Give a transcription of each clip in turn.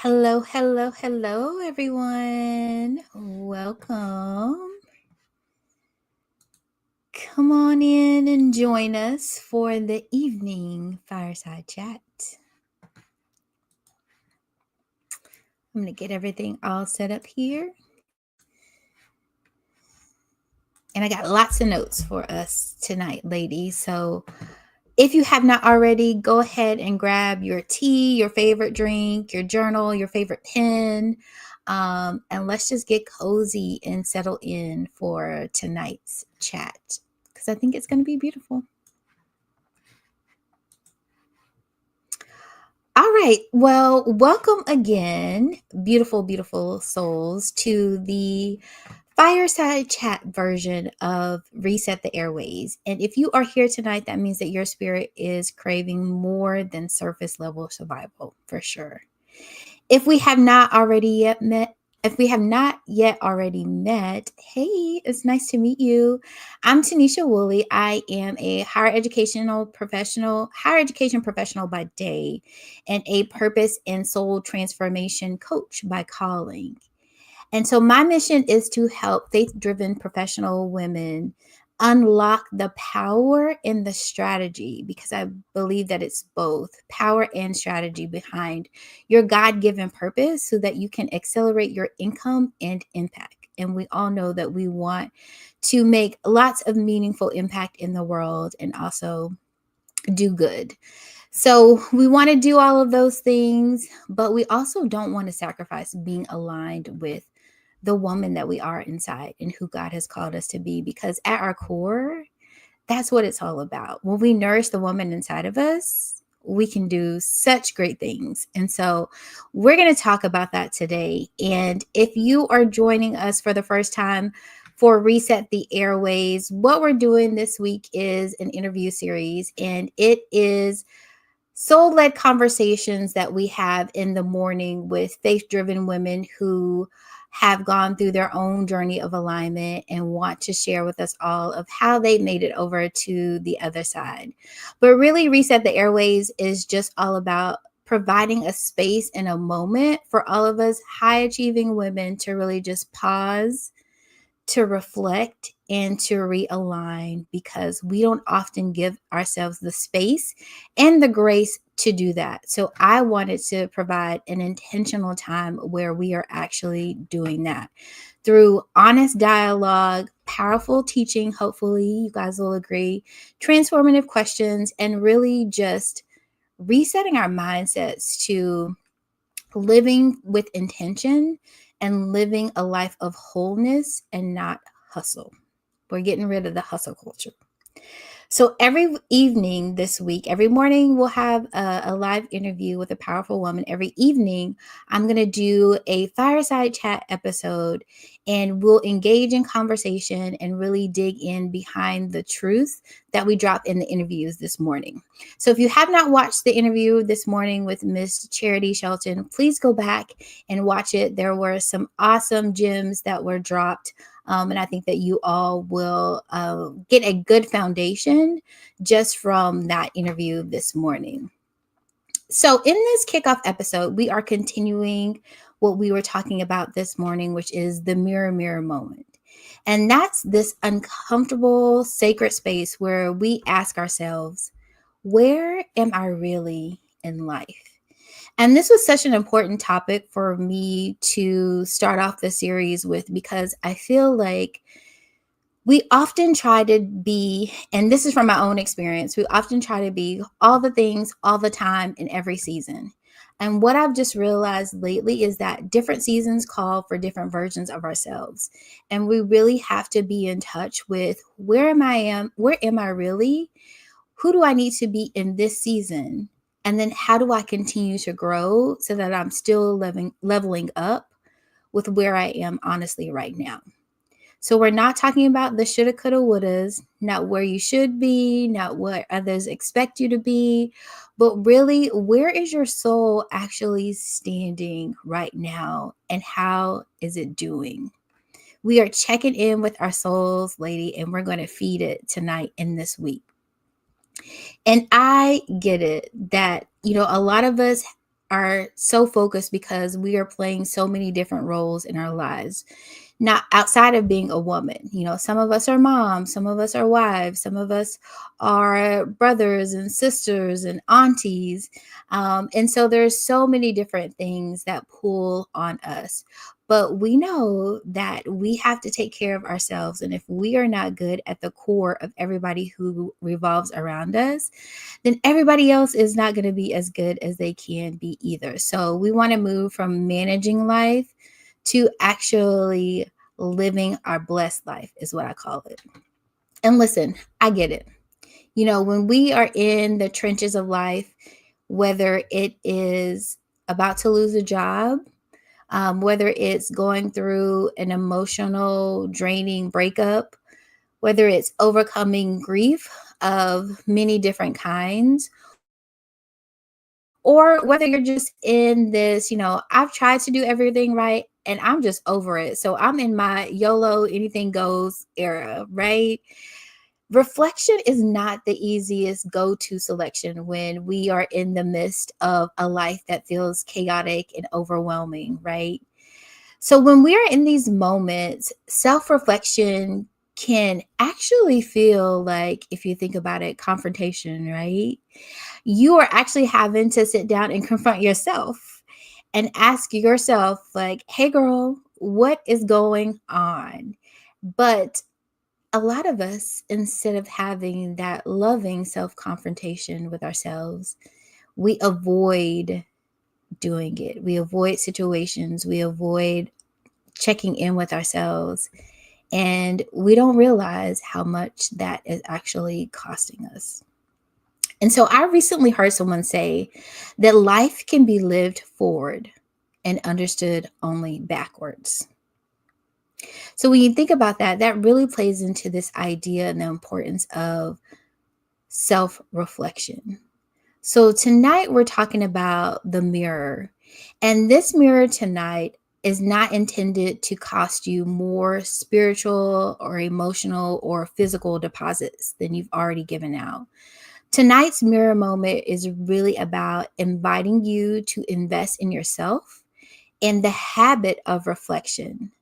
Hello, hello, hello, everyone. Welcome. Come on in and join us for the evening fireside chat. I'm going to get everything all set up here. And I got lots of notes for us tonight, ladies. So if you have not already, go ahead and grab your tea, your favorite drink, your journal, your favorite pen, and let's just get cozy and settle in for tonight's chat because I think it's going to be beautiful. All right. Well, welcome again, beautiful, beautiful souls, to the fireside chat version of Reset the Airways. And if you are here tonight, that means that your spirit is craving more than surface level survival, for sure. If we have not already yet met, if we have not yet already met, hey, it's nice to meet you. I'm Tynisha Wooley. I am a higher education professional by day, and a purpose and soul transformation coach by calling. And so my mission is to help faith-driven professional women unlock the power and the strategy, because I believe that it's both power and strategy behind your God-given purpose so that you can accelerate your income and impact. And we all know that we want to make lots of meaningful impact in the world and also do good. So we want to do all of those things, but we also don't want to sacrifice being aligned with the woman that we are inside and who God has called us to be, because at our core, that's what it's all about. When we nourish the woman inside of us, we can do such great things. And so we're going to talk about that today. And if you are joining us for the first time for Reset the Airways, what we're doing this week is an interview series, and it is soul-led conversations that we have in the morning with faith-driven women who have gone through their own journey of alignment and want to share with us all of how they made it over to the other side. But really, Reset the Airways is just all about providing a space and a moment for all of us high achieving women to really just pause, to reflect, and to realign, because we don't often give ourselves the space and the grace to do that. So I wanted to provide an intentional time where we are actually doing that through honest dialogue, powerful teaching, hopefully you guys will agree, transformative questions, and really just resetting our mindsets to living with intention and living a life of wholeness and not hustle. We're getting rid of the hustle culture. So every evening this week, every morning we'll have a live interview with a powerful woman. Every evening, I'm going to do a fireside chat episode, and we'll engage in conversation and really dig in behind the truth that we drop in the interviews this morning. So if you have not watched the interview this morning with Miss Charity Shelton, please go back and watch it. There were some awesome gems that were dropped. And I think that you all will get a good foundation just from that interview this morning. So in this kickoff episode, we are continuing what we were talking about this morning, which is the mirror moment. And that's this uncomfortable, sacred space where we ask ourselves, where am I really in life? And this was such an important topic for me to start off the series with, because I feel like we often try to be, and this is from my own experience, we often try to be all the things all the time in every season. And what I've just realized lately is that different seasons call for different versions of ourselves. And we really have to be in touch with where am I really? Who do I need to be in this season? And then how do I continue to grow so that I'm still leveling up with where I am honestly right now? So we're not talking about the shoulda, coulda, wouldas, not where you should be, not what others expect you to be, but really, where is your soul actually standing right now, and how is it doing? We are checking in with our souls, lady, and we're going to feed it tonight in this week. And I get it that, a lot of us are so focused because we are playing so many different roles in our lives, not outside of being a woman. Some of us are moms, some of us are wives, some of us are brothers and sisters and aunties. And so there's so many different things that pull on us. But we know that we have to take care of ourselves. And if we are not good at the core of everybody who revolves around us, then everybody else is not going to be as good as they can be either. So we want to move from managing life to actually living our blessed life, is what I call it. And listen, I get it. When we are in the trenches of life, whether it is about to lose a job, whether it's going through an emotional, draining breakup, whether it's overcoming grief of many different kinds, or whether you're just in this, I've tried to do everything right and I'm just over it. So I'm in my YOLO, anything goes era, right? Reflection is not the easiest go to selection when we are in the midst of a life that feels chaotic and overwhelming, right? So when we are in these moments, self reflection can actually feel like, if you think about it, confrontation, right? You are actually having to sit down and confront yourself and ask yourself, like, hey, girl, what is going on? But a lot of us, instead of having that loving self confrontation with ourselves, we avoid doing it. We avoid situations. We avoid checking in with ourselves. And we don't realize how much that is actually costing us. And so I recently heard someone say that life can be lived forward and understood only backwards. So when you think about that, that really plays into this idea and the importance of self reflection. So tonight we're talking about the mirror. And this mirror tonight is not intended to cost you more spiritual or emotional or physical deposits than you've already given out. Tonight's mirror moment is really about inviting you to invest in yourself and the habit of reflection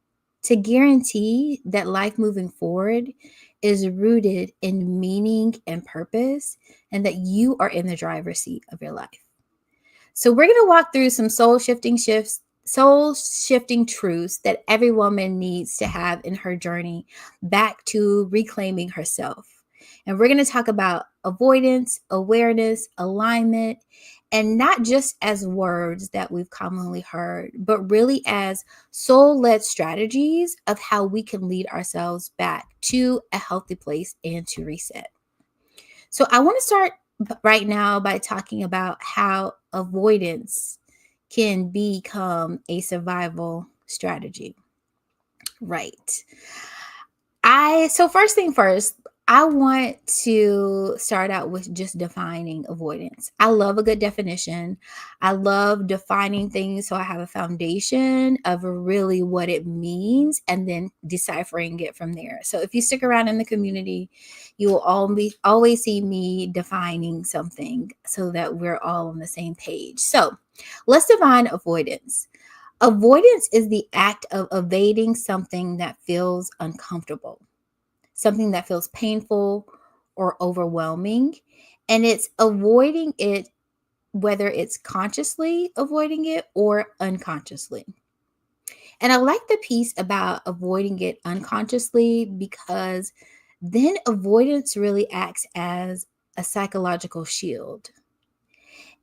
to guarantee that life moving forward is rooted in meaning and purpose, and that you are in the driver's seat of your life. So we're going to walk through some soul shifting truths that every woman needs to have in her journey back to reclaiming herself. And we're going to talk about avoidance, awareness, alignment, and not just as words that we've commonly heard, but really as soul-led strategies of how we can lead ourselves back to a healthy place and to reset. So I want to start right now by talking about how avoidance can become a survival strategy. Right. So first thing first, I want to start out with just defining avoidance. I love a good definition. I love defining things so I have a foundation of really what it means and then deciphering it from there. So if you stick around in the community, you will always see me defining something so that we're all on the same page. So let's define avoidance. Avoidance is the act of evading something that feels uncomfortable, something that feels painful or overwhelming. And it's avoiding it, whether it's consciously avoiding it or unconsciously. And I like the piece about avoiding it unconsciously because then avoidance really acts as a psychological shield.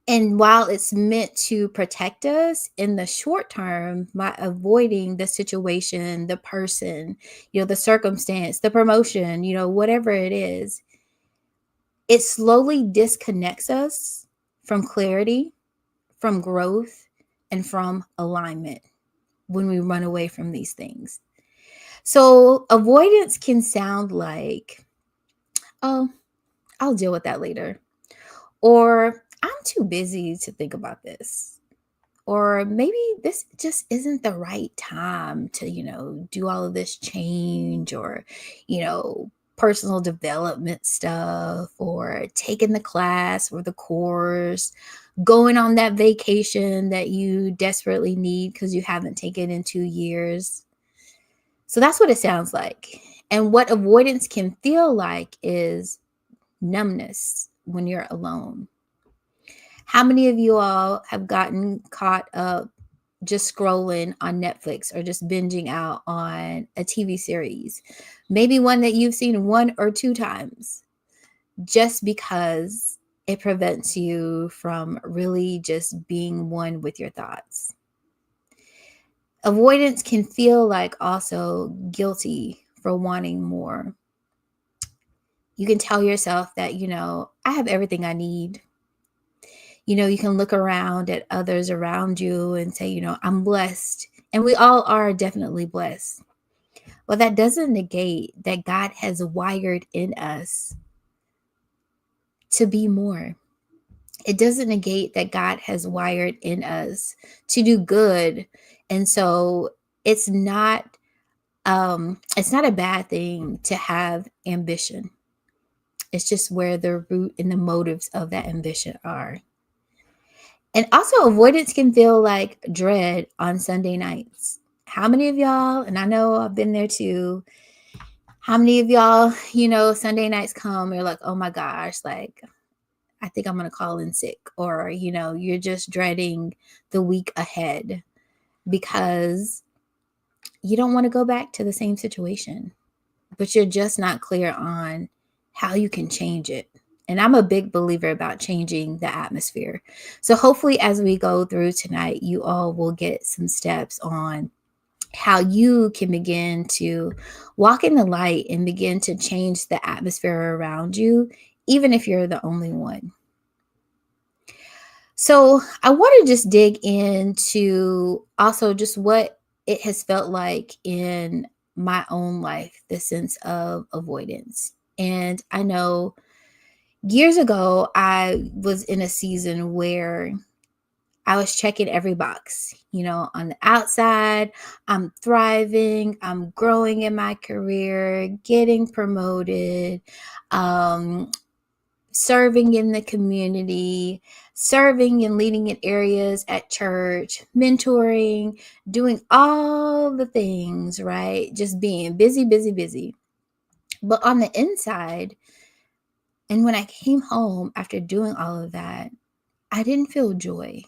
And while it's meant to protect us in the short term by avoiding the situation, the person, the circumstance, the promotion, whatever it is, it slowly disconnects us from clarity, from growth, and from alignment when we run away from these things. So avoidance can sound like, oh, I'll deal with that later. Or I'm too busy to think about this. Or maybe this just isn't the right time to, do all of this change or, personal development stuff or taking the class or the course, going on that vacation that you desperately need because you haven't taken in 2 years. So that's what it sounds like. And what avoidance can feel like is numbness when you're alone. How many of you all have gotten caught up just scrolling on Netflix or just binging out on a TV series? Maybe one that you've seen 1 or 2 times, just because it prevents you from really just being one with your thoughts. Avoidance can feel like also guilty for wanting more. You can tell yourself that, I have everything I need. You can look around at others around you and say, I'm blessed. And we all are definitely blessed. Well, that doesn't negate that God has wired in us to be more. It doesn't negate that God has wired in us to do good. And so it's not a bad thing to have ambition. It's just where the root and the motives of that ambition are. And also, avoidance can feel like dread on Sunday nights. How many of y'all, and I know I've been there too, how many of y'all, Sunday nights come, you're like, oh my gosh, like, I think I'm going to call in sick. Or, you're just dreading the week ahead because you don't want to go back to the same situation, but you're just not clear on how you can change it. And I'm a big believer about changing the atmosphere. So hopefully as we go through tonight, you all will get some steps on how you can begin to walk in the light and begin to change the atmosphere around you, even if you're the only one. So I want to just dig into also just what it has felt like in my own life, the sense of avoidance. And I know years ago, I was in a season where I was checking every box. On the outside, I'm thriving, I'm growing in my career, getting promoted, serving in the community, serving and leading in areas at church, mentoring, doing all the things, right? Just being busy, busy, busy. But on the inside, and when I came home after doing all of that, I didn't feel joy.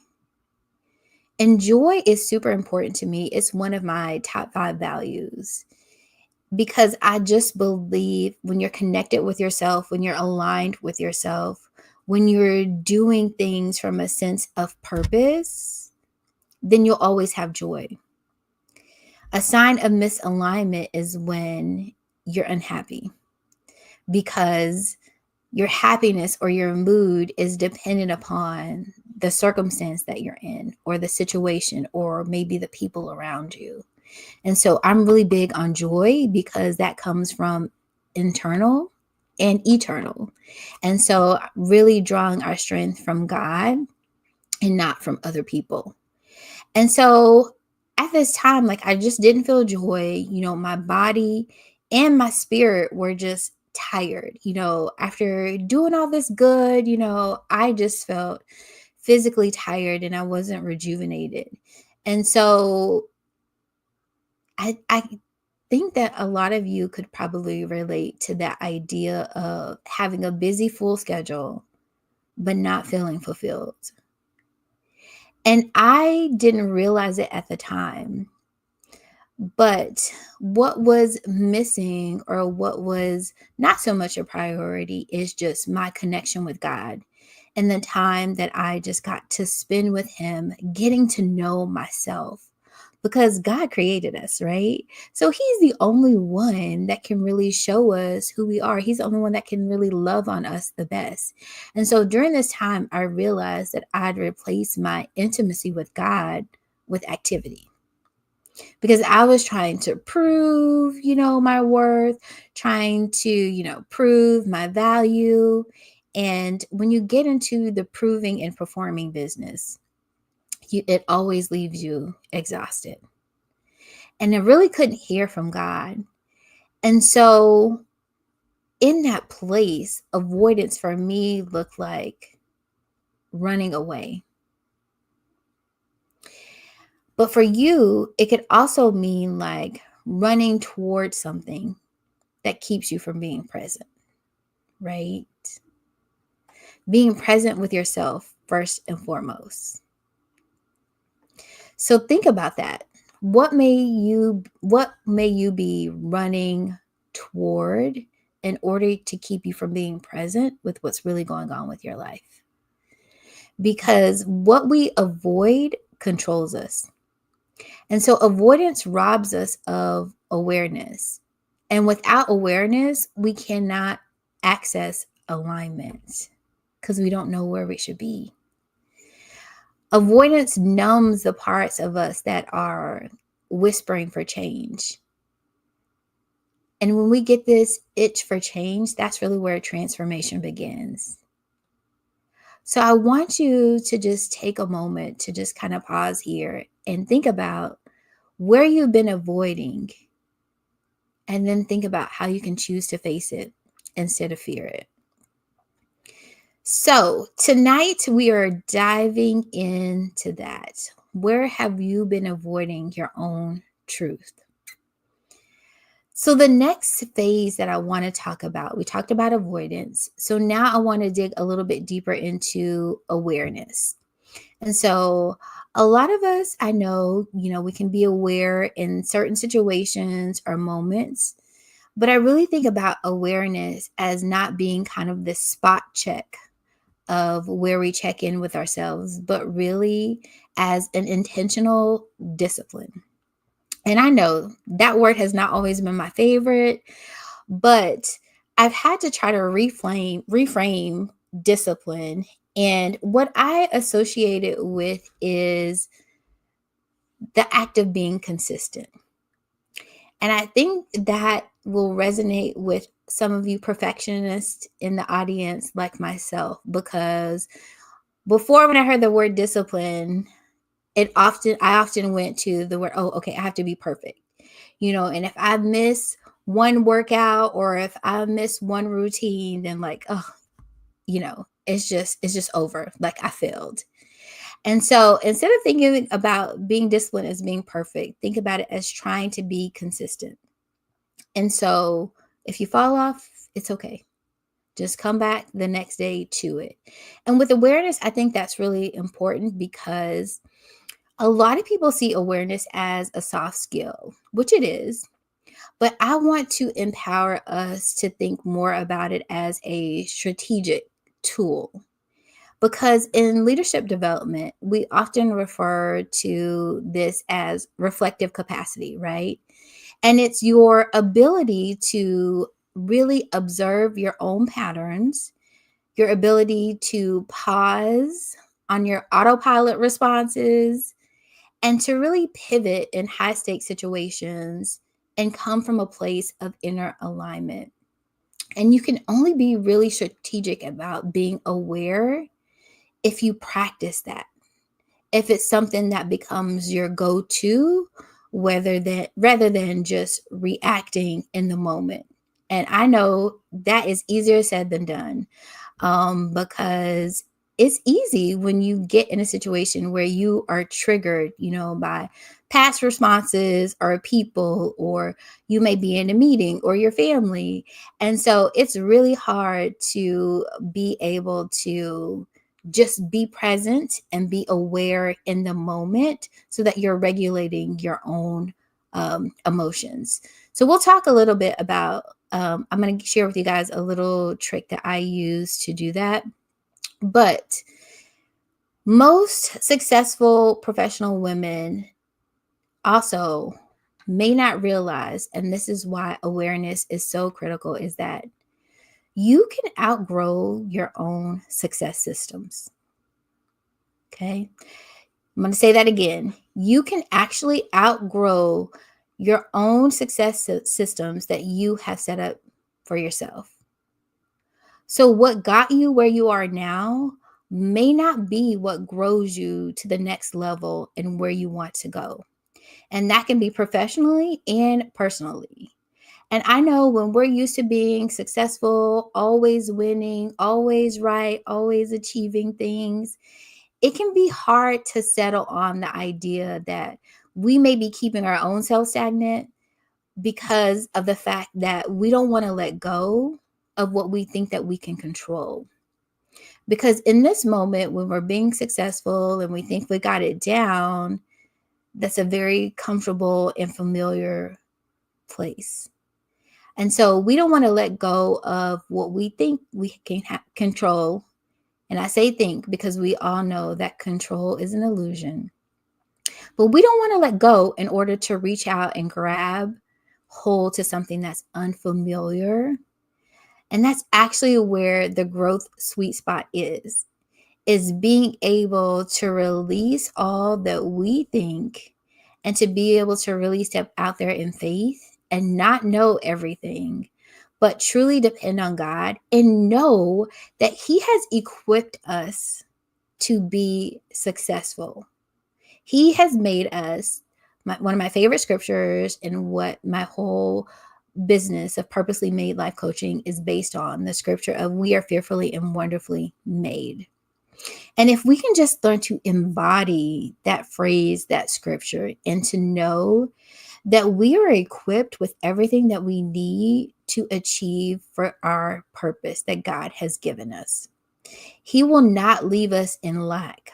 And joy is super important to me. It's one of my top 5 values because I just believe when you're connected with yourself, when you're aligned with yourself, when you're doing things from a sense of purpose, then you'll always have joy. A sign of misalignment is when you're unhappy because your happiness or your mood is dependent upon the circumstance that you're in or the situation or maybe the people around you. And so I'm really big on joy because that comes from internal and eternal. And so really drawing our strength from God and not from other people. And so at this time, like I just didn't feel joy. My body and my spirit were just tired. After doing all this good, I just felt physically tired and I wasn't rejuvenated. And so I think that a lot of you could probably relate to that idea of having a busy, full schedule, but not feeling fulfilled. And I didn't realize it at the time. But what was missing or what was not so much a priority is just my connection with God and the time that I just got to spend with Him, getting to know myself. Because God created us, right? So He's the only one that can really show us who we are. He's the only one that can really love on us the best. And so during this time, I realized that I'd replace my intimacy with God with activity. Because I was trying to prove, my worth, trying to, prove my value. And when you get into the proving and performing business, it always leaves you exhausted. And I really couldn't hear from God. And so in that place, avoidance for me looked like running away. But for you, it could also mean like running towards something that keeps you from being present, right? Being present with yourself first and foremost. So think about that. What may you be running toward in order to keep you from being present with what's really going on with your life? Because what we avoid controls us. And so avoidance robs us of awareness. And without awareness, we cannot access alignment because we don't know where we should be. Avoidance numbs the parts of us that are whispering for change. And when we get this itch for change, that's really where transformation begins. So I want you to just take a moment to just kind of pause here and think about where you've been avoiding, and then think about how you can choose to face it instead of fear it. So tonight we are diving into that. Where have you been avoiding your own truth? So the next phase that I want to talk about, we talked about avoidance. So now I want to dig a little bit deeper into awareness. And so a lot of us, I know, we can be aware in certain situations or moments, but I really think about awareness as not being kind of this spot check of where we check in with ourselves, but really as an intentional discipline. And I know that word has not always been my favorite, but I've had to try to reframe discipline. And what I associate it with is the act of being consistent. And I think that will resonate with some of you perfectionists in the audience like myself, because before, when I heard the word discipline, I often went to the word, oh, okay, I have to be perfect. And if I miss one workout or if I miss one routine, then like, oh, it's just over. Like I failed. And so instead of thinking about being disciplined as being perfect, think about it as trying to be consistent. And so if you fall off, it's okay. Just come back the next day to it. And with awareness, I think that's really important because a lot of people see awareness as a soft skill, which it is. But I want to empower us to think more about it as a strategic tool. Because in leadership development, we often refer to this as reflective capacity, right? And it's your ability to really observe your own patterns, your ability to pause on your autopilot responses, and to really pivot in high stakes situations and come from a place of inner alignment. And you can only be really strategic about being aware if you practice that. If it's something that becomes your go-to, rather than just reacting in the moment. And I know that is easier said than done, because it's easy when you get in a situation where you are triggered, by past responses or people, or you may be in a meeting or your family. And so it's really hard to be able to just be present and be aware in the moment so that you're regulating your own emotions. So we'll talk a little bit about, I'm going to share with you guys a little trick that I use to do that. But most successful professional women also may not realize, and this is why awareness is so critical, is that you can outgrow your own success systems. Okay. I'm going to say that again. You can actually outgrow your own success systems that you have set up for yourself. So what got you where you are now may not be what grows you to the next level and where you want to go. And that can be professionally and personally. And I know when we're used to being successful, always winning, always right, always achieving things, it can be hard to settle on the idea that we may be keeping our own self stagnant because of the fact that we don't want to let go of what we think that we can control. Because in this moment, when we're being successful and we think we got it down, that's a very comfortable and familiar place. And so we don't want to let go of what we think we can control. And I say think because we all know that control is an illusion. But we don't want to let go in order to reach out and grab hold to something that's unfamiliar. And that's actually where the growth sweet spot is being able to release all that we think and to be able to really step out there in faith and not know everything, but truly depend on God and know that He has equipped us to be successful. He has made us, one of my favorite scriptures and what my whole business of purposely made life coaching is based on, the scripture of we are fearfully and wonderfully made. And if we can just learn to embody that phrase, that scripture, and to know that we are equipped with everything that we need to achieve for our purpose that God has given us. He will not leave us in lack.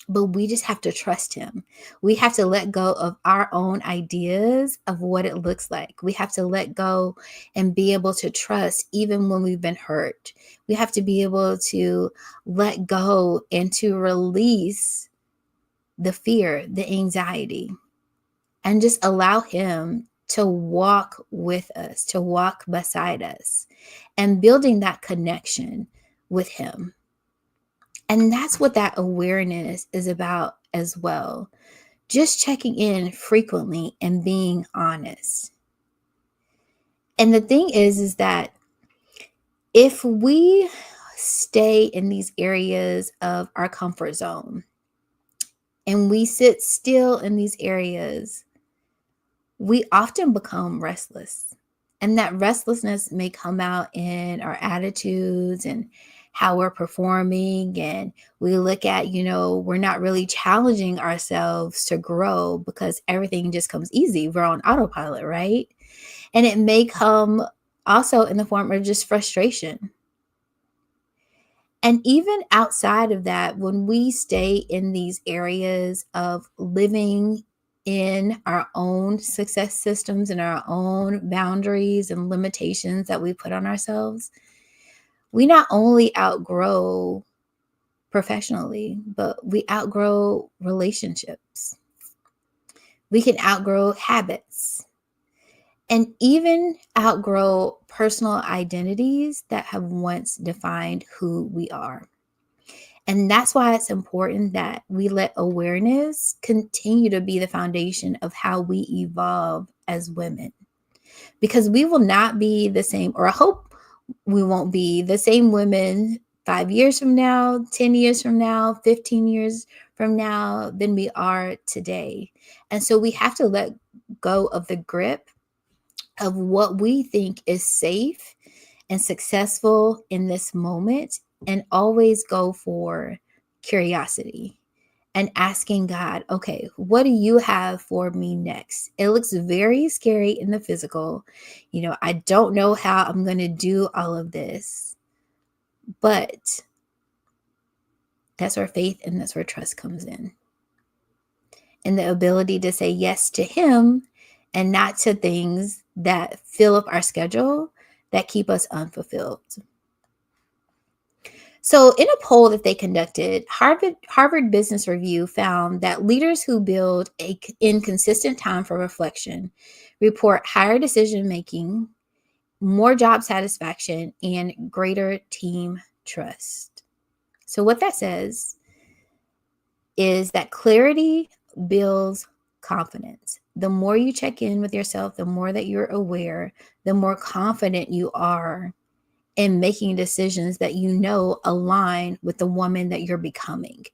But we just have to trust Him. We have to let go of our own ideas of what it looks like. We have to let go and be able to trust even when we've been hurt. We have to be able to let go and to release the fear, the anxiety, and just allow Him to walk with us, to walk beside us, and building that connection with Him. And that's what that awareness is about as well. Just checking in frequently and being honest. And the thing is that if we stay in these areas of our comfort zone and we sit still in these areas, we often become restless. And that restlessness may come out in our attitudes and how we're performing. And we look at, we're not really challenging ourselves to grow because everything just comes easy. We're on autopilot, right? And it may come also in the form of just frustration. And even outside of that, when we stay in these areas of living in our own success systems and our own boundaries and limitations that we put on ourselves, we not only outgrow professionally, but we outgrow relationships. We can outgrow habits and even outgrow personal identities that have once defined who we are. And that's why it's important that we let awareness continue to be the foundation of how we evolve as women. Because we will not be the same, or I hope we won't be the same women 5 years from now, 10 years from now, 15 years from now than we are today. And so we have to let go of the grip of what we think is safe and successful in this moment, and always go for curiosity and asking God, okay, what do you have for me next? It looks very scary in the physical. I don't know how I'm going to do all of this, but that's where faith and that's where trust comes in. And the ability to say yes to Him and not to things that fill up our schedule that keep us unfulfilled. So in a poll that they conducted, Harvard Business Review found that leaders who build in consistent time for reflection report higher decision making, more job satisfaction, and greater team trust. So what that says is that clarity builds confidence. The more you check in with yourself, the more that you're aware, the more confident you are in making decisions that you know align with the woman that you're becoming,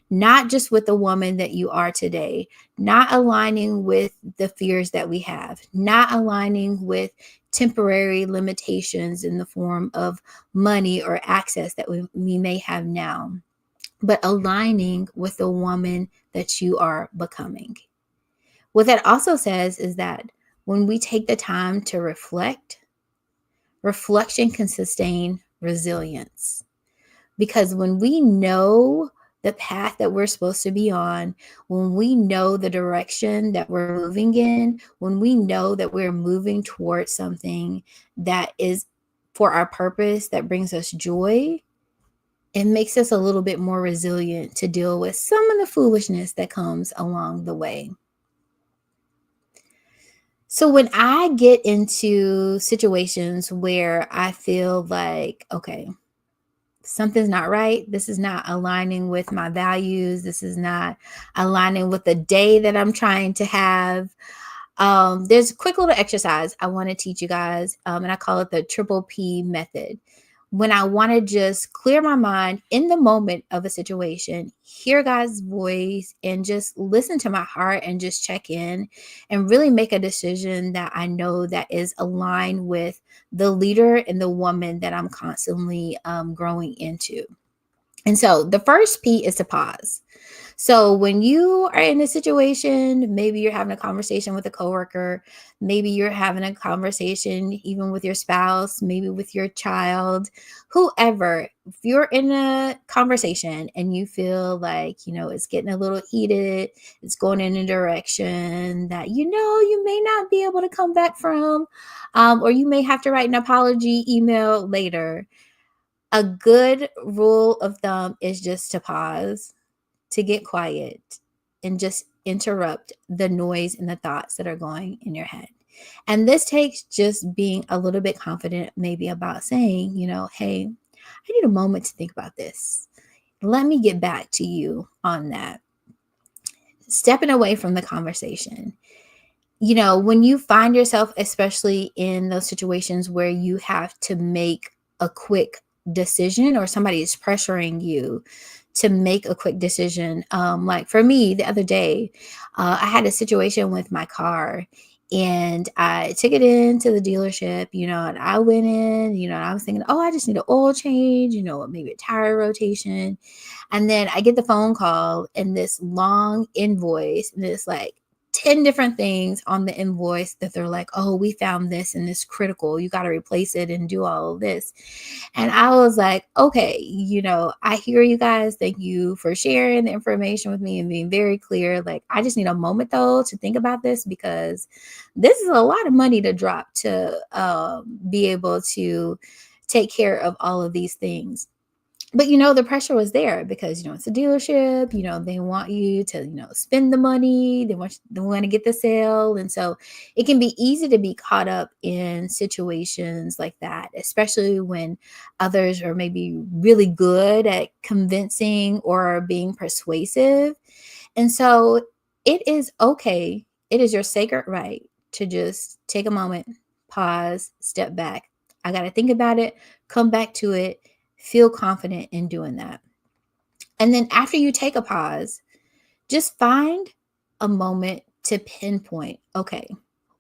not just with the woman that you are today, not aligning with the fears that we have, not aligning with temporary limitations in the form of money or access that we may have now, but aligning with the woman that you are becoming. What that also says is that when we take the time to reflect, reflection can sustain resilience. Because when we know the path that we're supposed to be on, when we know the direction that we're moving in, when we know that we're moving towards something that is for our purpose, that brings us joy, it makes us a little bit more resilient to deal with some of the foolishness that comes along the way. So when I get into situations where I feel like, okay, something's not right. This is not aligning with my values. This is not aligning with the day that I'm trying to have. There's a quick little exercise I want to teach you guys, and I call it the triple P method. When I want to just clear my mind in the moment of a situation, hear God's voice, and just listen to my heart and just check in and really make a decision that I know that is aligned with the leader and the woman that I'm constantly growing into. And so the first P is to pause. So when you are in a situation, maybe you're having a conversation with a coworker, maybe you're having a conversation even with your spouse, maybe with your child, whoever, if you're in a conversation and you feel like, it's getting a little heated, it's going in a direction that, you may not be able to come back from, or you may have to write an apology email later. A good rule of thumb is just to pause, to get quiet, and just interrupt the noise and the thoughts that are going in your head. And this takes just being a little bit confident, maybe about saying, hey, I need a moment to think about this. Let me get back to you on that. Stepping away from the conversation. When you find yourself, especially in those situations where you have to make a quick decision or somebody is pressuring you to make a quick decision. Like for me, the other day, I had a situation with my car, and I took it into the dealership, and I went in, and I was thinking, oh, I just need an oil change, maybe a tire rotation. And then I get the phone call and this long invoice, and it's like 10 different things on the invoice that they're like, oh, we found this and this critical. You got to replace it and do all of this. And I was like, okay, I hear you guys. Thank you for sharing the information with me and being very clear. Like, I just need a moment though to think about this, because this is a lot of money to drop to be able to take care of all of these things. But the pressure was there because it's a dealership, they want you to spend the money, they want to get the sale. And so it can be easy to be caught up in situations like that, especially when others are maybe really good at convincing or being persuasive. And so it is okay, it is your sacred right to just take a moment, pause, step back. I got to think about it, come back to it, feel confident in doing that. And then after you take a pause, just find a moment to pinpoint, okay,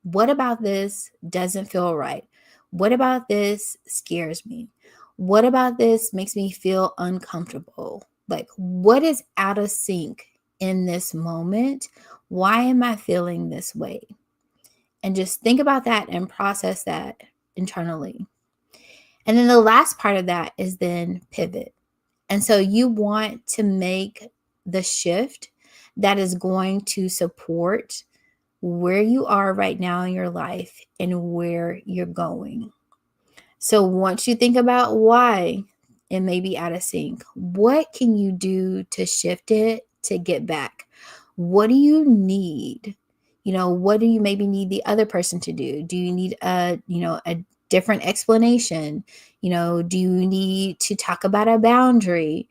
what about this doesn't feel right? What about this scares me? What about this makes me feel uncomfortable? Like, what is out of sync in this moment? Why am I feeling this way? And just think about that and process that internally. And then the last part of that is then pivot. And so you want to make the shift that is going to support where you are right now in your life and where you're going. So once you think about why it may be out of sync, what can you do to shift it to get back? What do you need? What do you maybe need the other person to do? Do you need a different explanation? Do you need to talk about a boundary?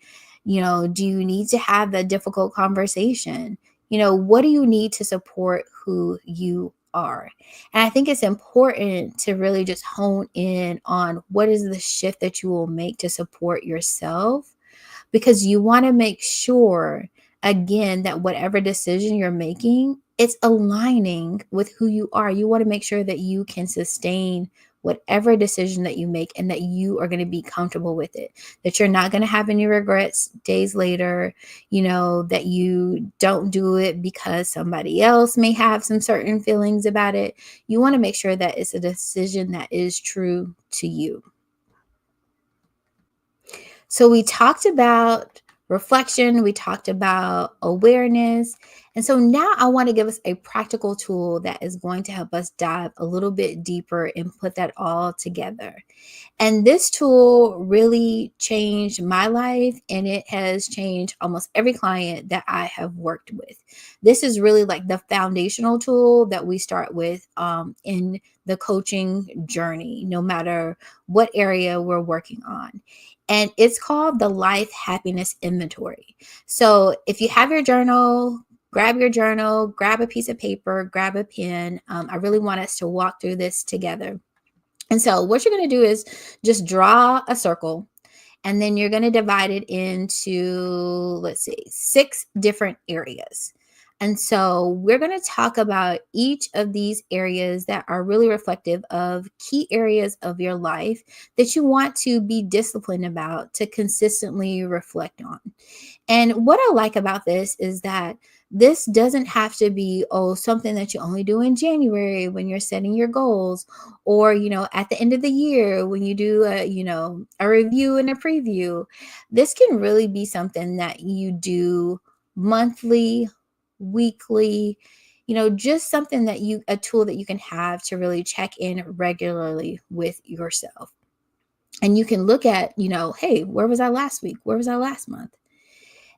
Do you need to have a difficult conversation? What do you need to support who you are. And I think it's important to really just hone in on what is the shift that you will make to support yourself, because you want to make sure, again, that whatever decision you're making, it's aligning with who you are. You want to make sure that you can sustain whatever decision that you make and that you are going to be comfortable with it, that you're not going to have any regrets days later, that you don't do it because somebody else may have some certain feelings about it. You want to make sure that it's a decision that is true to you. So we talked about reflection, we talked about awareness. And so now I want to give us a practical tool that is going to help us dive a little bit deeper and put that all together. And this tool really changed my life, and it has changed almost every client that I have worked with. This is really like the foundational tool that we start with in the coaching journey, no matter what area we're working on. And it's called the Life Happiness Inventory. So if you have your journal, grab your journal, grab a piece of paper, grab a pen. I really want us to walk through this together. And so what you're going to do is just draw a circle, and then you're going to divide it into, let's see, 6 different areas. And so we're going to talk about each of these areas that are really reflective of key areas of your life that you want to be disciplined about, to consistently reflect on. And what I like about this is that this doesn't have to be, something that you only do in January when you're setting your goals, or, at the end of the year when you do a review and a preview. This can really be something that you do monthly, weekly, just something that a tool that you can have to really check in regularly with yourself. And you can look at, hey, where was I last week? Where was I last month?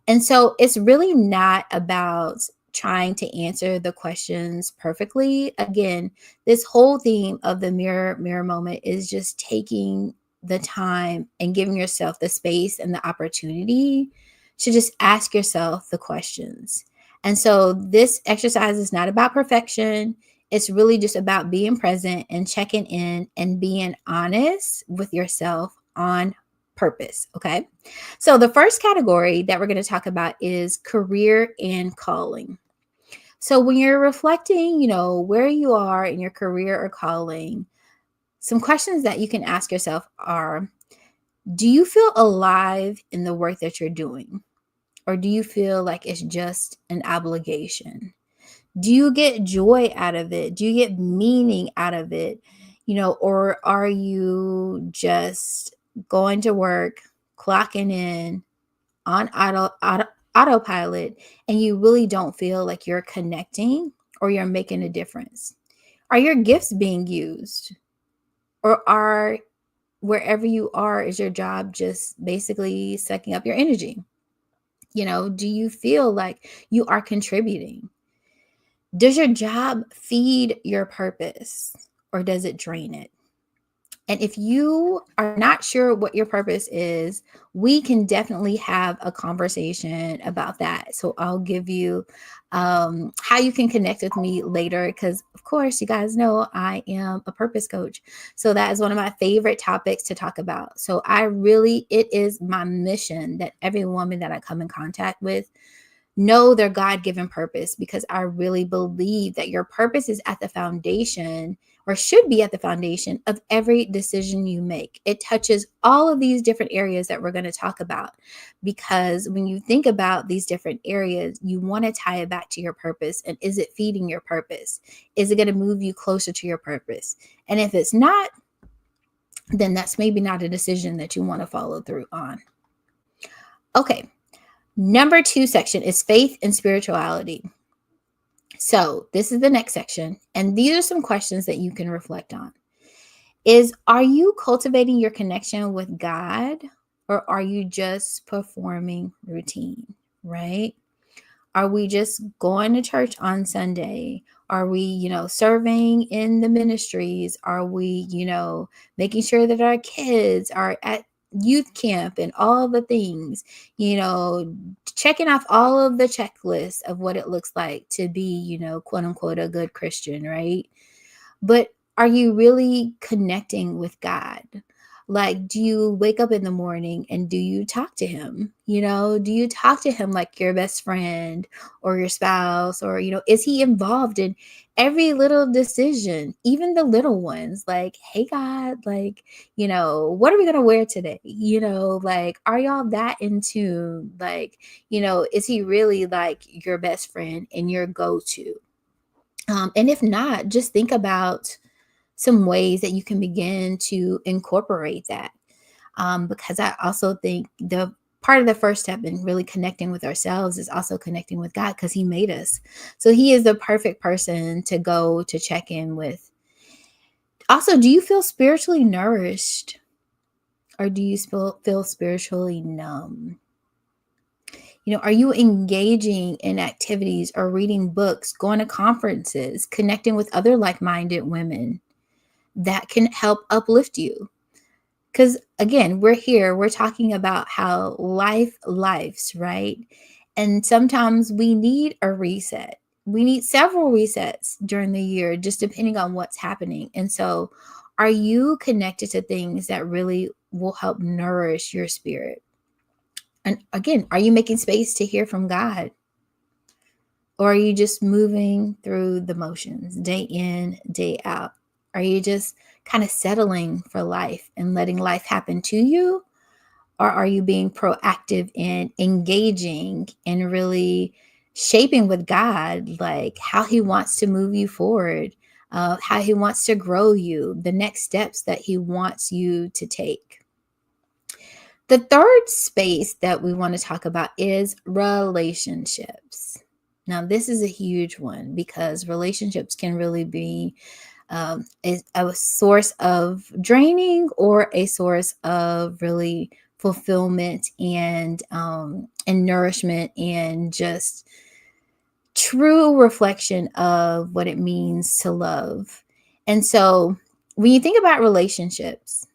And so it's really not about trying to answer the questions perfectly. Again, this whole theme of the mirror moment is just taking the time and giving yourself the space and the opportunity to just ask yourself the questions. And so this exercise is not about perfection. It's really just about being present and checking in and being honest with yourself on purpose. Okay. So the first category that we're going to talk about is career and calling. So when you're reflecting, where you are in your career or calling, some questions that you can ask yourself are, do you feel alive in the work that you're doing? Or do you feel like it's just an obligation? Do you get joy out of it? Do you get meaning out of it? Or are you just going to work, clocking in on autopilot, and you really don't feel like you're connecting or you're making a difference? Are your gifts being used? Or are wherever you are, is your job just basically sucking up your energy? Do you feel like you are contributing? Does your job feed your purpose, or does it drain it? And if you are not sure what your purpose is, we can definitely have a conversation about that. So I'll give you how you can connect with me later, because of course, you guys know I am a purpose coach. So that is one of my favorite topics to talk about. So it is my mission that every woman that I come in contact with know their God-given purpose, because I really believe that your purpose is at the foundation, or should be at the foundation, of every decision you make. It touches all of these different areas that we're going to talk about, because when you think about these different areas, you want to tie it back to your purpose. And is it feeding your purpose? Is it going to move you closer to your purpose? And if it's not, then that's maybe not a decision that you want to follow through on. Okay. Number 2 section is faith and spirituality. So this is the next section. And these are some questions that you can reflect on. Are you cultivating your connection with God, or are you just performing routine, right? Are we just going to church on Sunday? Are we, serving in the ministries? Are we, making sure that our kids are at youth camp and all the things, checking off all of the checklists of what it looks like to be, quote unquote, a good Christian, right? But are you really connecting with God? Like, do you wake up in the morning and do you talk to him? Do you talk to him like your best friend or your spouse? Or, is he involved in every little decision, even the little ones? Like, hey, God, like, what are we going to wear today? Like, are y'all that in tune? Like, is he really like your best friend and your go to? And if not, just think about some ways that you can begin to incorporate that. Because I also think the part of the first step in really connecting with ourselves is also connecting with God, because he made us. So he is the perfect person to go to check in with. Also, do you feel spiritually nourished, or do you feel spiritually numb? Are you engaging in activities or reading books, going to conferences, connecting with other like-minded women that can help uplift you? Because again, we're talking about how lives, right? And sometimes we need a reset. We need several resets during the year, just depending on what's happening. And so, are you connected to things that really will help nourish your spirit? And again, are you making space to hear from God? Or are you just moving through the motions day in, day out? Are you just kind of settling for life and letting life happen to you? Or are you being proactive in engaging and really shaping with God, like how he wants to move you forward, how he wants to grow you, the next steps that he wants you to take? The third space that we want to talk about is relationships. Now, this is a huge one because relationships can really be a source of draining or a source of really fulfillment and nourishment and just true reflection of what it means to love. And so when you think about relationships,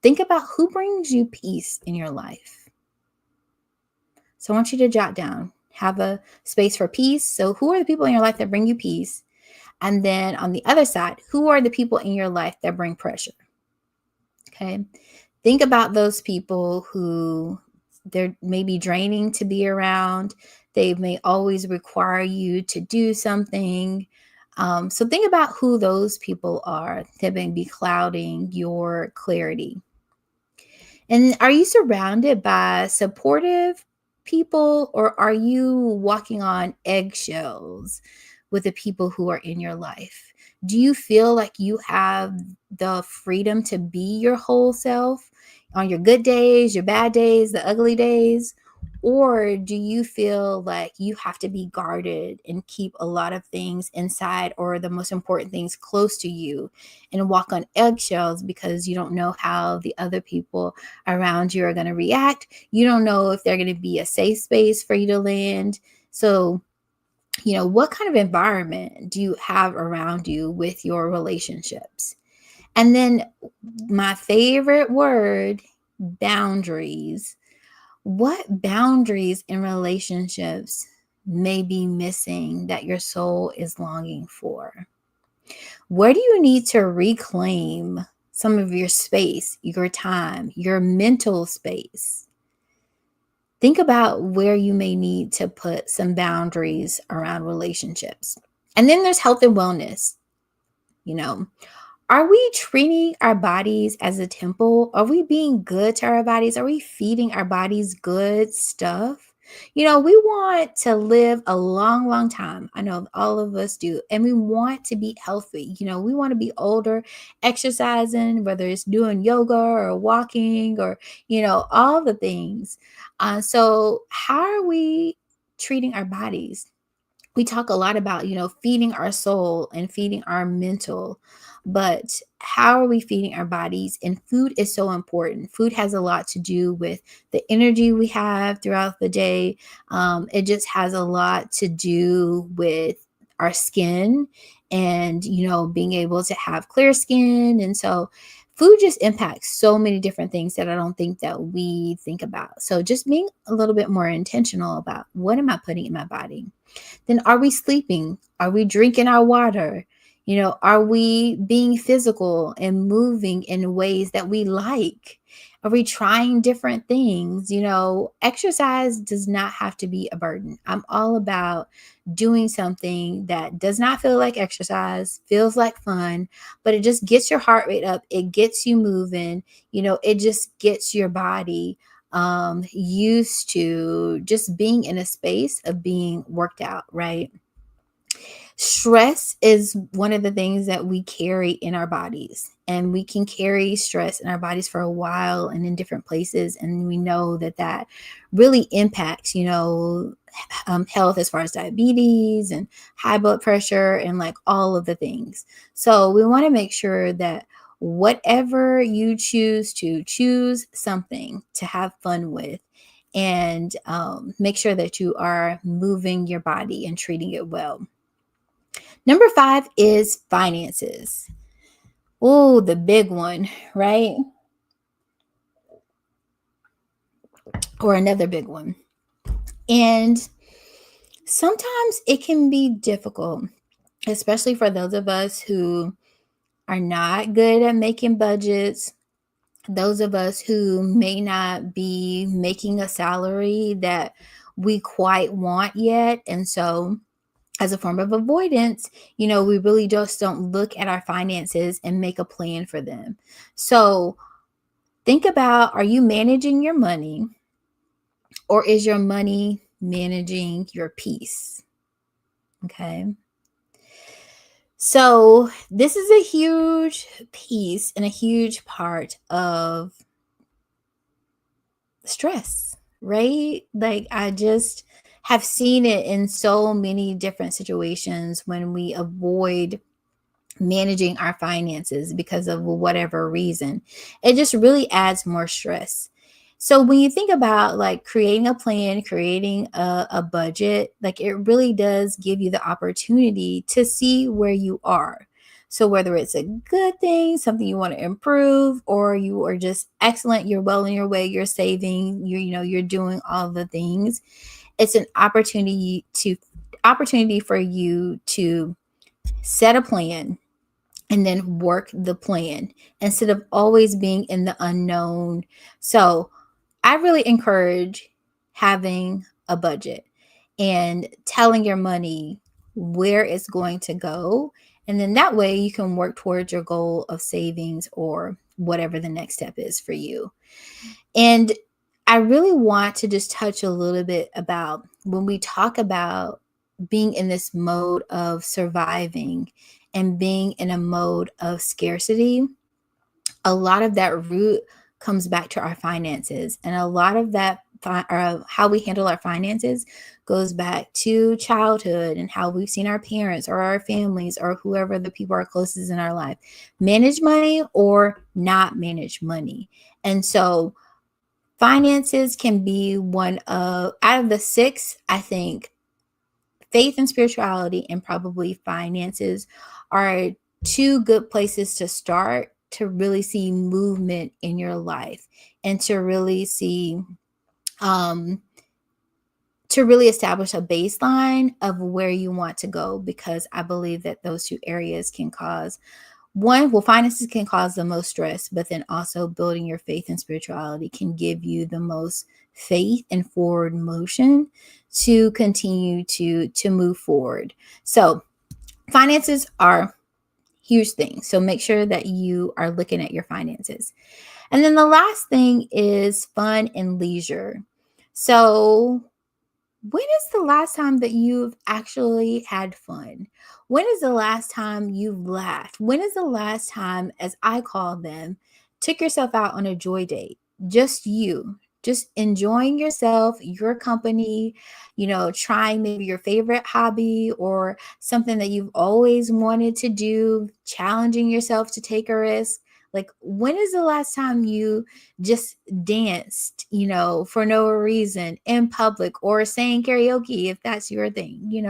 think about who brings you peace in your life. So I want you to jot down, have a space for peace. So who are the people in your life that bring you peace? And then on the other side, who are the people in your life that bring pressure? Okay. Think about those people who they're maybe draining to be around. They may always require you to do something. So think about who those people are that may be clouding your clarity. And are you surrounded by supportive people, or are you walking on eggshells with the people who are in your life? Do you feel like you have the freedom to be your whole self on your good days, your bad days, the ugly days? Or do you feel like you have to be guarded and keep a lot of things inside, or the most important things close to you, and walk on eggshells because you don't know how the other people around you are going to react? You don't know if they're going to be a safe space for you to land. So, what kind of environment do you have around you with your relationships? And then my favorite word, boundaries. What boundaries in relationships may be missing that your soul is longing for? Where do you need to reclaim some of your space, your time, your mental space? Think about where you may need to put some boundaries around relationships. And then there's health and wellness. Are we treating our bodies as a temple? Are we being good to our bodies? Are we feeding our bodies good stuff? We want to live a long, long time. I know all of us do. And we want to be healthy. We want to be older, exercising, whether it's doing yoga or walking or, all the things. So, how are we treating our bodies? We talk a lot about, feeding our soul and feeding our mental, but how are we feeding our bodies? And food is so important. Food has a lot to do with the energy we have throughout the day. It just has a lot to do with our skin and, being able to have clear skin. And so food just impacts so many different things that I don't think that we think about. So just being a little bit more intentional about what am I putting in my body? Then are we sleeping? Are we drinking our water? Are we being physical and moving in ways that we like? Are we trying different things? Exercise does not have to be a burden. I'm all about doing something that does not feel like exercise, feels like fun, but it just gets your heart rate up. It gets you moving. It just gets your body used to just being in a space of being worked out, right? Stress is one of the things that we carry in our bodies, and we can carry stress in our bodies for a while and in different places. And we know that that really impacts, health as far as diabetes and high blood pressure and like all of the things. So we want to make sure that whatever you choose something to have fun with, and make sure that you are moving your body and treating it well. Number 5 is finances. Oh, the big one, right? Or another big one. And sometimes it can be difficult, especially for those of us who are not good at making budgets, those of us who may not be making a salary that we quite want yet. And so as a form of avoidance, we really just don't look at our finances and make a plan for them. So think about, are you managing your money, or is your money managing your peace? Okay. So this is a huge piece and a huge part of stress, right? Like I just have seen it in so many different situations when we avoid managing our finances because of whatever reason. It just really adds more stress. So when you think about like creating a plan, creating a budget, like it really does give you the opportunity to see where you are. So whether it's a good thing, something you want to improve, or you are just excellent, you're well on your way, you're saving, you're doing all the things. It's an opportunity for you to set a plan and then work the plan instead of always being in the unknown. So I really encourage having a budget and telling your money where it's going to go. And then that way you can work towards your goal of savings or whatever the next step is for you. And I really want to just touch a little bit about when we talk about being in this mode of surviving and being in a mode of scarcity, a lot of that root comes back to our finances. And a lot of that, how we handle our finances, goes back to childhood and how we've seen our parents or our families or whoever the people are closest in our life manage money or not manage money. And so finances can be one of, out of the 6, I think faith and spirituality and probably finances are 2 good places to start to really see movement in your life and to really see, to really establish a baseline of where you want to go, because I believe that those 2 areas can cause finances can cause the most stress, but then also building your faith and spirituality can give you the most faith and forward motion to continue to move forward. So finances are huge things. So make sure that you are looking at your finances. And then the last thing is fun and leisure. So when is the last time that you've actually had fun? When is the last time you've laughed? When is the last time, as I call them, took yourself out on a joy date? Just you, just enjoying yourself, your company, trying maybe your favorite hobby or something that you've always wanted to do, challenging yourself to take a risk. Like, when is the last time you just danced, for no reason in public, or saying karaoke if that's your thing?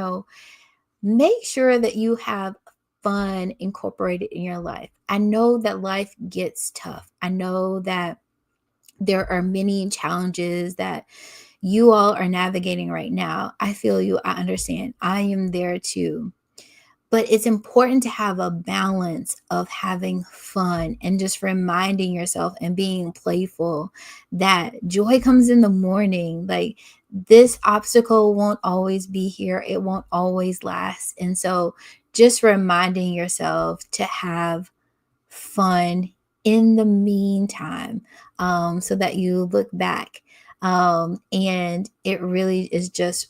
Make sure that you have fun incorporated in your life. I know that life gets tough. I know that there are many challenges that you all are navigating right now. I feel you. I understand. I am there too. But it's important to have a balance of having fun and just reminding yourself and being playful that joy comes in the morning. Like, this obstacle won't always be here, it won't always last. And so, just reminding yourself to have fun in the meantime, so that you look back, and it really is just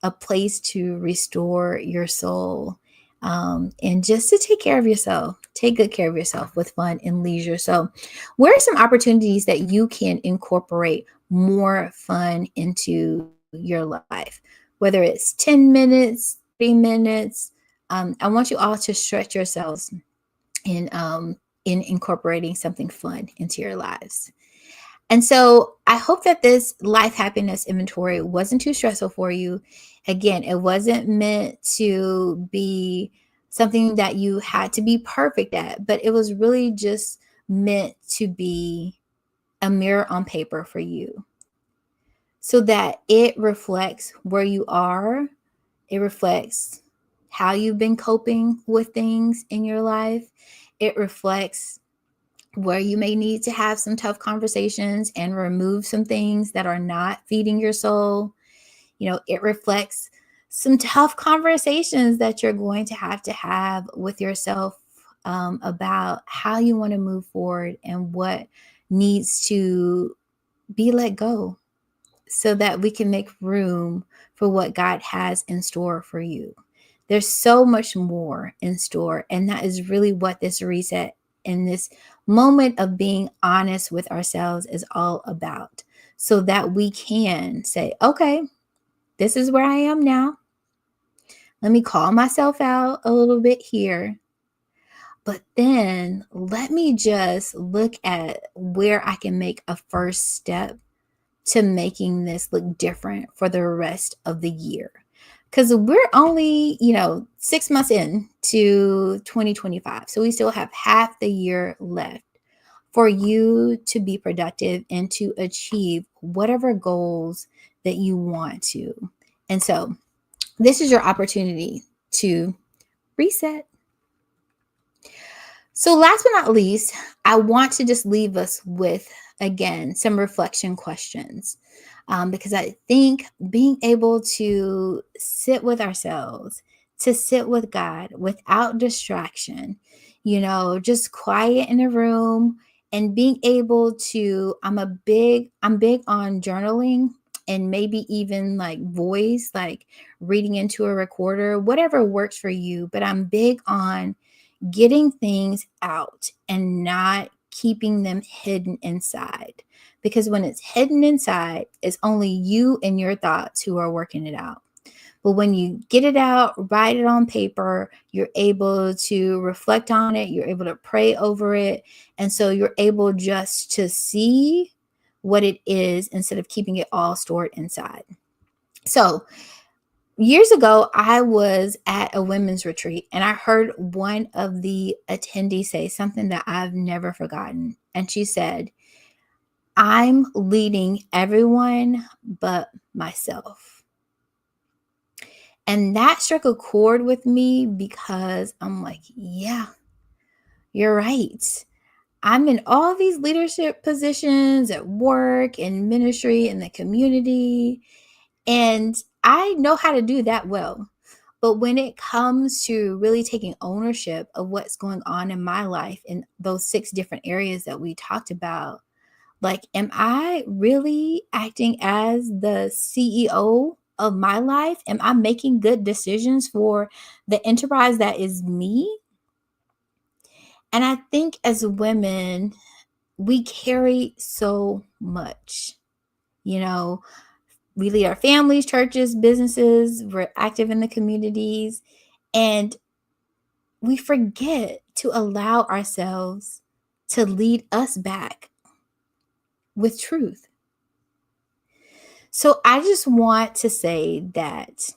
a place to restore your soul, and just to take care of yourself. Take good care of yourself with fun and leisure. So, where are some opportunities that you can incorporate more fun into your life? Whether it's 10 minutes, 3 minutes, I want you all to stretch yourselves in incorporating something fun into your lives. And so I hope that this life happiness inventory wasn't too stressful for you. Again, it wasn't meant to be something that you had to be perfect at, but it was really just meant to be a mirror on paper for you so that it reflects where you are. It reflects how you've been coping with things in your life. It reflects where you may need to have some tough conversations and remove some things that are not feeding your soul. It reflects some tough conversations that you're going to have with yourself, about how you want to move forward and what needs to be let go so that we can make room for what God has in store for you. There's so much more in store. And that is really what this reset and this moment of being honest with ourselves is all about. So that we can say, okay, this is where I am now. Let me call myself out a little bit here. But then let me just look at where I can make a first step to making this look different for the rest of the year. Because we're only, 6 months in to 2025. So we still have half the year left for you to be productive and to achieve whatever goals that you want to. And so this is your opportunity to reset. So last but not least, I want to just leave us with, again, some reflection questions, because I think being able to sit with ourselves, to sit with God without distraction, just quiet in a room and being able to, I'm big on journaling and maybe even like voice, like reading into a recorder, whatever works for you. But I'm big on getting things out and not keeping them hidden inside. Because when it's hidden inside, it's only you and your thoughts who are working it out. But when you get it out, write it on paper, you're able to reflect on it, you're able to pray over it. And so you're able just to see what it is instead of keeping it all stored inside. So years ago, I was at a women's retreat and I heard one of the attendees say something that I've never forgotten. And she said, I'm leading everyone but myself. And that struck a chord with me because I'm like, yeah, you're right. I'm in all these leadership positions at work, in ministry, in the community, and I know how to do that well. But when it comes to really taking ownership of what's going on in my life in those 6 different areas that we talked about, like, am I really acting as the CEO of my life? Am I making good decisions for the enterprise that is me? And I think as women, we carry so much. You know, we lead our families, churches, businesses, we're active in the communities, and we forget to allow ourselves to lead us back with truth. So I just want to say that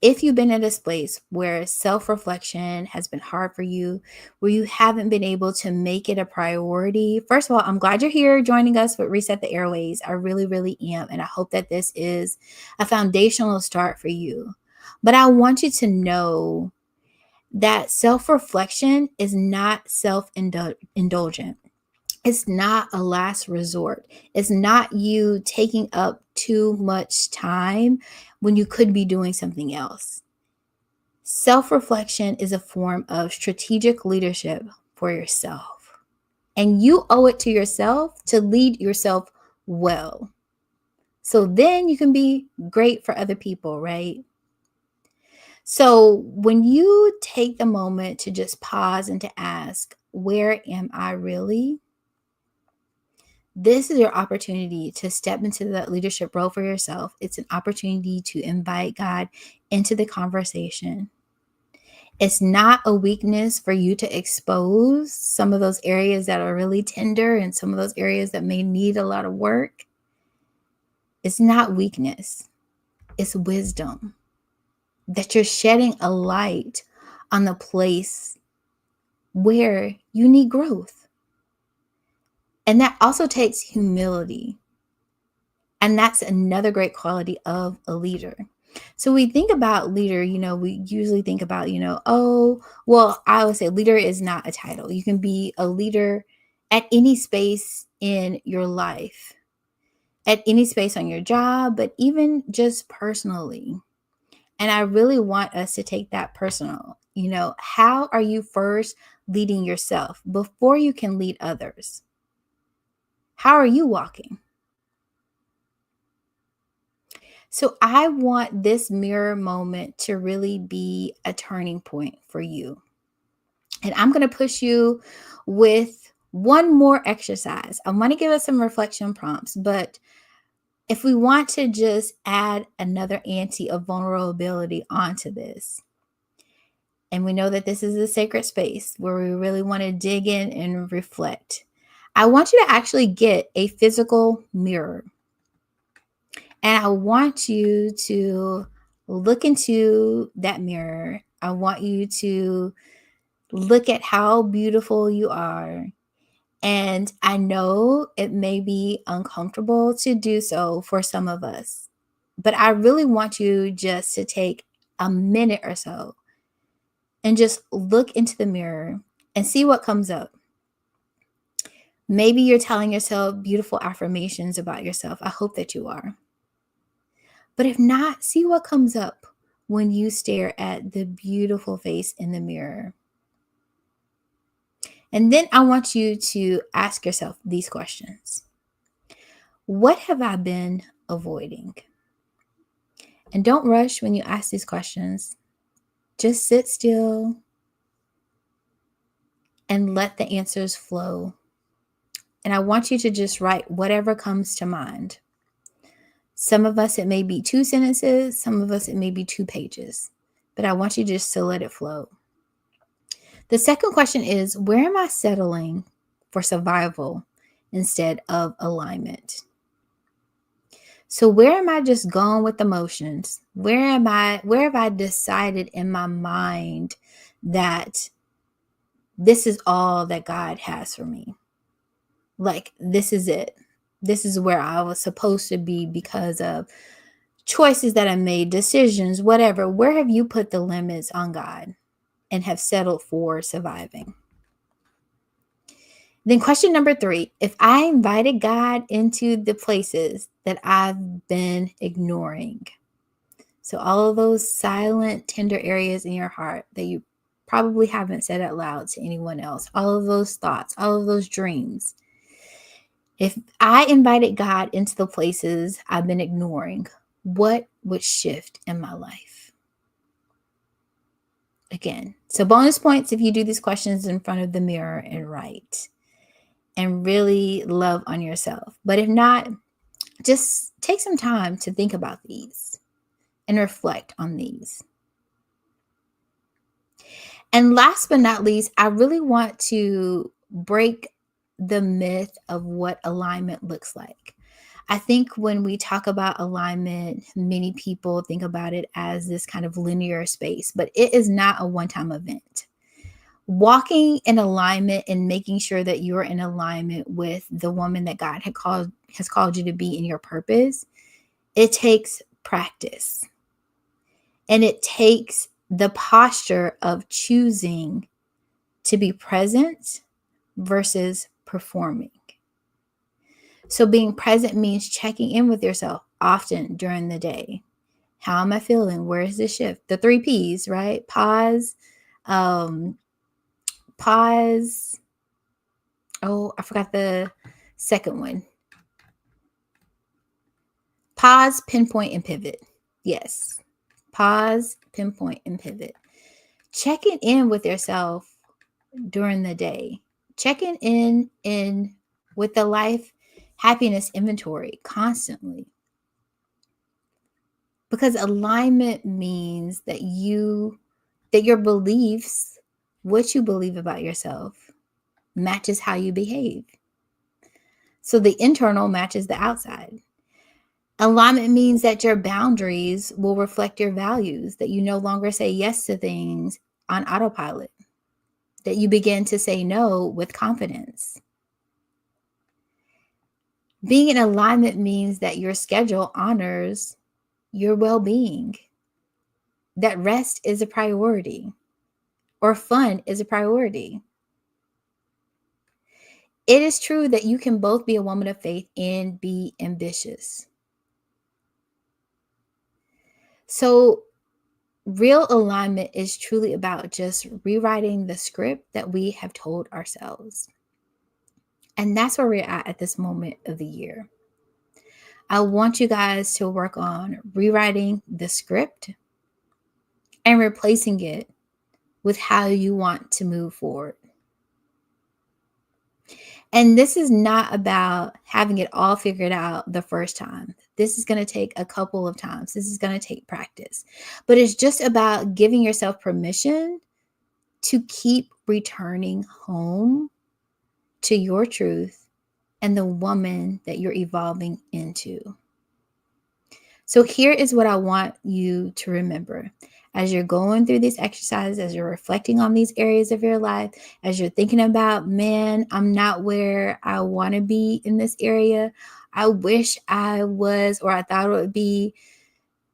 if you've been in this place where self-reflection has been hard for you, where you haven't been able to make it a priority, first of all, I'm glad you're here joining us with Reset the Airways. I really, really am. And I hope that this is a foundational start for you. But I want you to know that self-reflection is not self-indulgent. It's not a last resort. It's not you taking up too much time when you could be doing something else. Self-reflection is a form of strategic leadership for yourself. And you owe it to yourself to lead yourself well. So then you can be great for other people, right? So when you take the moment to just pause and to ask, where am I really? This is your opportunity to step into that leadership role for yourself. It's an opportunity to invite God into the conversation. It's not a weakness for you to expose some of those areas that are really tender and some of those areas that may need a lot of work. It's not weakness. It's wisdom that you're shedding a light on the place where you need growth. And that also takes humility. And that's another great quality of a leader. So we think about leader, we usually think about, oh, well, I would say leader is not a title. You can be a leader at any space in your life, at any space on your job, but even just personally. And I really want us to take that personal. How are you first leading yourself before you can lead others? How are you walking? So I want this mirror moment to really be a turning point for you. And I'm going to push you with one more exercise. I want to give us some reflection prompts, but if we want to just add another ante of vulnerability onto this, and we know that this is a sacred space where we really want to dig in and reflect, I want you to actually get a physical mirror. And I want you to look into that mirror. I want you to look at how beautiful you are. And I know it may be uncomfortable to do so for some of us, but I really want you just to take a minute or so and just look into the mirror and see what comes up. Maybe you're telling yourself beautiful affirmations about yourself. I hope that you are. But if not, see what comes up when you stare at the beautiful face in the mirror. And then I want you to ask yourself these questions. What have I been avoiding? And don't rush when you ask these questions. Just sit still and let the answers flow. And I want you to just write whatever comes to mind. Some of us, it may be 2 sentences. Some of us, it may be 2 pages. But I want you just to let it flow. The second question is, where am I settling for survival instead of alignment? So where am I just going with emotions? Where have I decided in my mind that this is all that God has for me? Like, this is it. This is where I was supposed to be because of choices that I made, decisions, whatever. Where have you put the limits on God and have settled for surviving? Then question number 3, if I invited God into the places that I've been ignoring, so all of those silent, tender areas in your heart that you probably haven't said out loud to anyone else, all of those thoughts, all of those dreams, if I invited God into the places I've been ignoring, what would shift in my life? Again, so bonus points if you do these questions in front of the mirror and write and really love on yourself. But if not, just take some time to think about these and reflect on these. And last but not least, I really want to break the myth of what alignment looks like. I think when we talk about alignment, many people think about it as this kind of linear space, but it is not a one-time event. Walking in alignment and making sure that you're in alignment with the woman that God has called you to be in your purpose, it takes practice. And it takes the posture of choosing to be present versus performing. So being present means checking in with yourself often during the day. How am I feeling? Where is the shift? The 3 P's, right? Pause. Pause. Oh, I forgot the second one. Pause, pinpoint, and pivot. Yes. Pause, pinpoint, and pivot. Checking in with yourself during the day. Checking in with the life happiness inventory constantly. Because alignment means that your beliefs, what you believe about yourself, matches how you behave. So the internal matches the outside. Alignment means that your boundaries will reflect your values, that you no longer say yes to things on autopilot, that you begin to say no with confidence. Being in alignment means that your schedule honors your well-being, that rest is a priority or fun is a priority. It is true that you can both be a woman of faith and be ambitious. So real alignment is truly about just rewriting the script that we have told ourselves. And that's where we're at this moment of the year. I want you guys to work on rewriting the script and replacing it with how you want to move forward. And this is not about having it all figured out the first time. This is going to take a couple of times. This is going to take practice. But it's just about giving yourself permission to keep returning home to your truth and the woman that you're evolving into. So here is what I want you to remember. As you're going through these exercises, as you're reflecting on these areas of your life, as you're thinking about, man, I'm not where I want to be in this area. I wish I was, or I thought it would be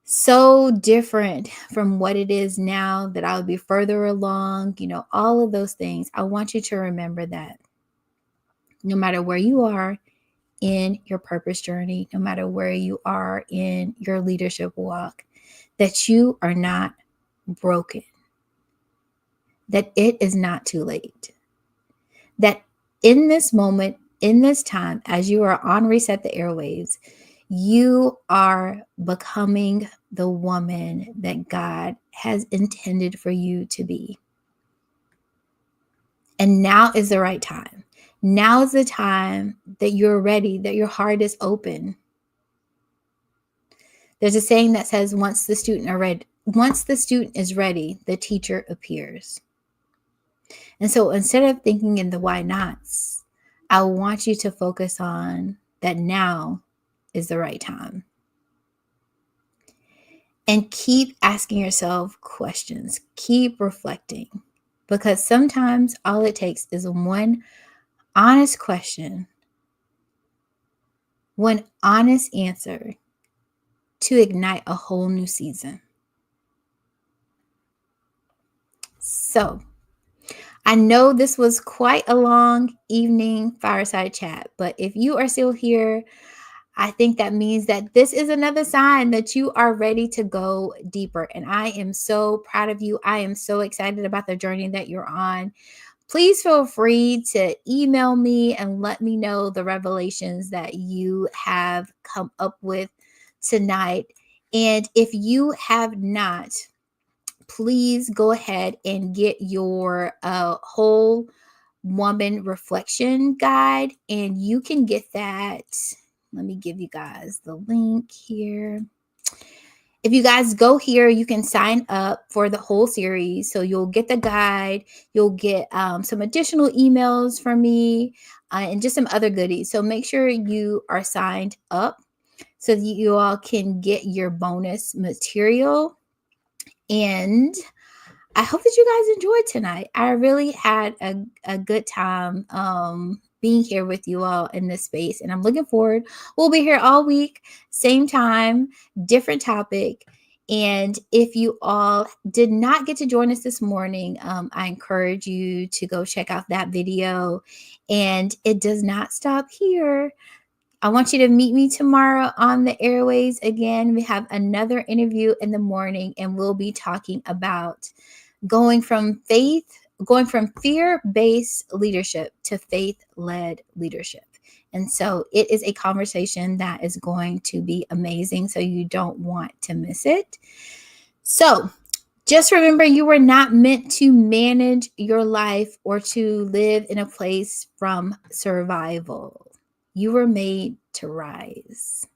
so different from what it is now, that I would be further along, all of those things. I want you to remember that no matter where you are in your purpose journey, no matter where you are in your leadership walk, that you are not broken, that it is not too late, that in this moment, in this time, as you are on Reset the Airwaves, you are becoming the woman that God has intended for you to be. And now is the right time. Now is the time that you're ready, that your heart is open. There's a saying that says, once the student is ready, the teacher appears. And so instead of thinking in the why nots, I want you to focus on that now is the right time. And keep asking yourself questions. Keep reflecting. Because sometimes all it takes is one honest question, one honest answer to ignite a whole new season. So, I know this was quite a long evening fireside chat, but if you are still here, I think that means that this is another sign that you are ready to go deeper. And I am so proud of you. I am so excited about the journey that you're on. Please feel free to email me and let me know the revelations that you have come up with tonight. And if you have not, please go ahead and get your whole woman reflection guide. And you can get that. Let me give you guys the link here. If you guys go here, you can sign up for the whole series. So you'll get the guide, you'll get some additional emails from me, and just some other goodies. So make sure you are signed up so that you all can get your bonus material. And I hope that you guys enjoyed tonight. I really had a good time being here with you all in this space, and I'm looking forward. We'll be here all week, same time, different topic. And if you all did not get to join us this morning, I encourage you to go check out that video. And it does not stop here. I want you to meet me tomorrow on the airways again. We have another interview in the morning, and we'll be talking about going from fear-based leadership to faith-led leadership. And so it is a conversation that is going to be amazing. So you don't want to miss it. So just remember, you were not meant to manage your life or to live in a place from survival. You were made to rise.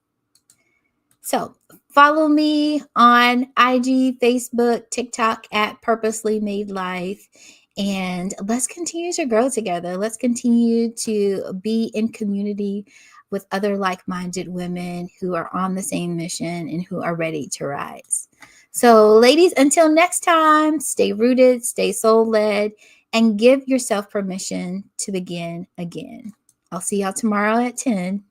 So follow me on IG, Facebook, TikTok at Purposely Made Life. And let's continue to grow together. Let's continue to be in community with other like-minded women who are on the same mission and who are ready to rise. So ladies, until next time, stay rooted, stay soul-led, and give yourself permission to begin again. I'll see y'all tomorrow at 10.